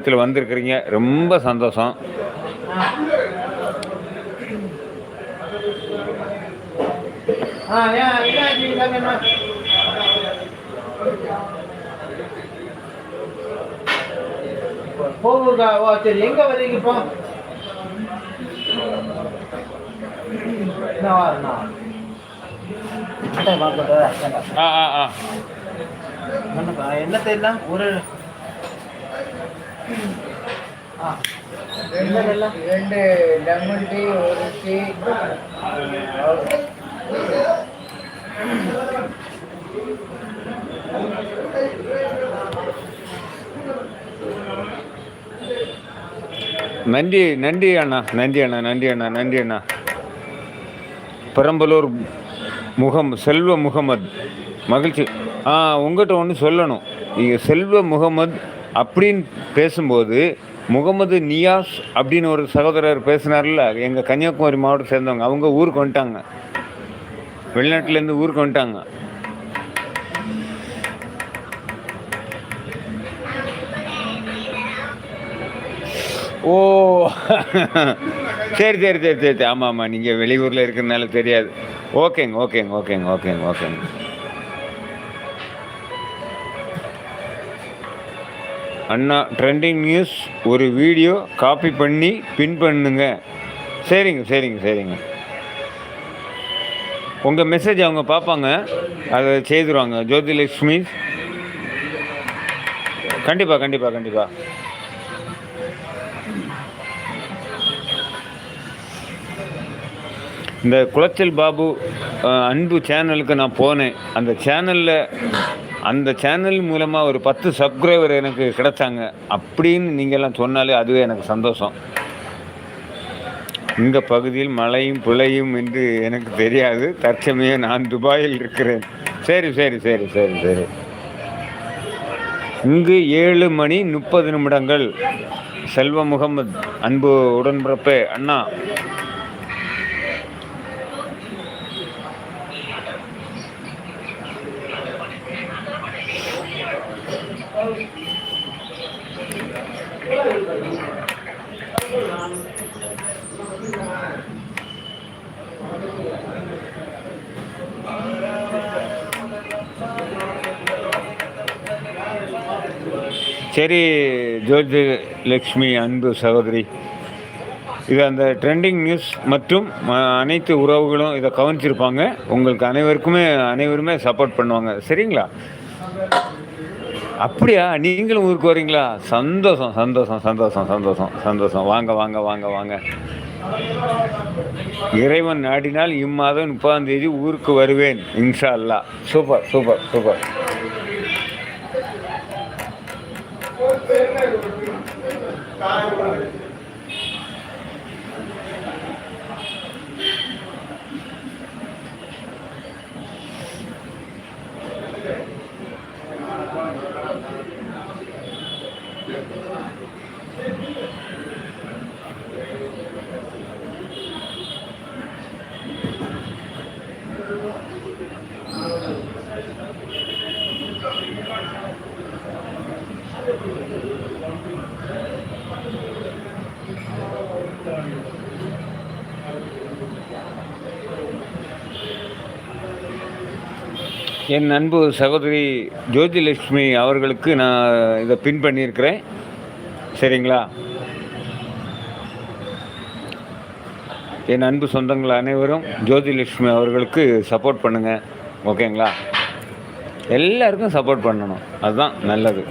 வந்திருக்கிறீங்க, ரொம்ப சந்தோஷம். போகுங்க. ஓ சரி, எங்க வரீங்க இப்போ? என்ன தெரியல ஒரு ரெண்டு லெமன் டீ, ஒரு டீ. நன்றி நன்றி அண்ணா, நன்றி அண்ணா, நன்றி அண்ணா, நன்றி அண்ணா. பெரம்பலூர் செல்வ முகமது, மகிழ்ச்சி. உங்கள்கிட்ட ஒன்று சொல்லணும். நீங்கள் செல்வ முகமது அப்படின்னு பேசும்போது முகமது நியாஸ் அப்படின்னு ஒரு சகோதரர் பேசினார்ல, எங்கள் கன்னியாகுமரி மாவட்டம் சேர்ந்தவங்க. அவங்க ஊருக்கு வந்துட்டாங்க, வெளிநாட்டிலேருந்து ஊருக்கு வந்துட்டாங்க. ஓ சரி சரி சரி சரி, ஆமாம் ஆமாம், நீங்கள் வெளியூரில் இருக்கிறதுனால தெரியாது. ஓகேங்க ஓகேங்க ஓகேங்க ஓகேங்க ஓகேங்க. அண்ணா ட்ரெண்டிங் நியூஸ் ஒரு வீடியோ காப்பி பண்ணி பின் பண்ணுங்க. சரிங்க சரிங்க சரிங்க. உங்கள் மெசேஜ் அவங்க பார்ப்பாங்க, அதை செய்துருவாங்க. ஜோதிலட்சுமி, கண்டிப்பாக கண்டிப்பாக கண்டிப்பாக. இந்த குளச்சல் பாபு அன்பு சேனலுக்கு நான் போனேன். அந்த சேனல் மூலமாக ஒரு 10 சப்ஸ்கிரைபர் எனக்கு கிடைச்சாங்க. அப்படின்னு நீங்கள்லாம் சொன்னாலே அதுவே எனக்கு சந்தோஷம். இந்த பகுதியில் மழையும் பிழையும் என்று எனக்கு தெரியாது. தற்சமயம் நான் துபாயில் இருக்கிறேன். சரி சரி சரி சரி சரி. இங்கு 7:30 செல்வ முகமது, அன்பு உடன்பிறப்பே அண்ணா. சரி ஜோதி லக்ஷ்மி, அன்பு சகோதரி, இது அந்த ட்ரெண்டிங் நியூஸ் மற்றும் அனைத்து உறவுகளும் இதை கவனிச்சிருப்பாங்க. உங்களுக்கு அனைவருமே சப்போர்ட் பண்ணுவாங்க. சரிங்களா? அப்படியா, நீங்களும் ஊருக்கு வரீங்களா? சந்தோஷம் சந்தோஷம் சந்தோஷம் சந்தோஷம் சந்தோஷம். வாங்க வாங்க வாங்க வாங்க. இறைவன் நாடினால் இம்மாதம் 30 ஊருக்கு வருவேன், இன்ஷா அல்லாஹ். Super super super. என் அன்பு சகோதரி ஜோதிலட்சுமி அவர்களுக்கு நான் இதை பின் பண்ணியிருக்கிறேன். சரிங்களா? என் அன்பு சொந்தங்கள் அனைவரும் ஜோதிலட்சுமி அவர்களுக்கு சப்போர்ட் பண்ணுங்கள். ஓகேங்களா? எல்லாருக்கும் சப்போர்ட் பண்ணணும், அதுதான் நல்லது.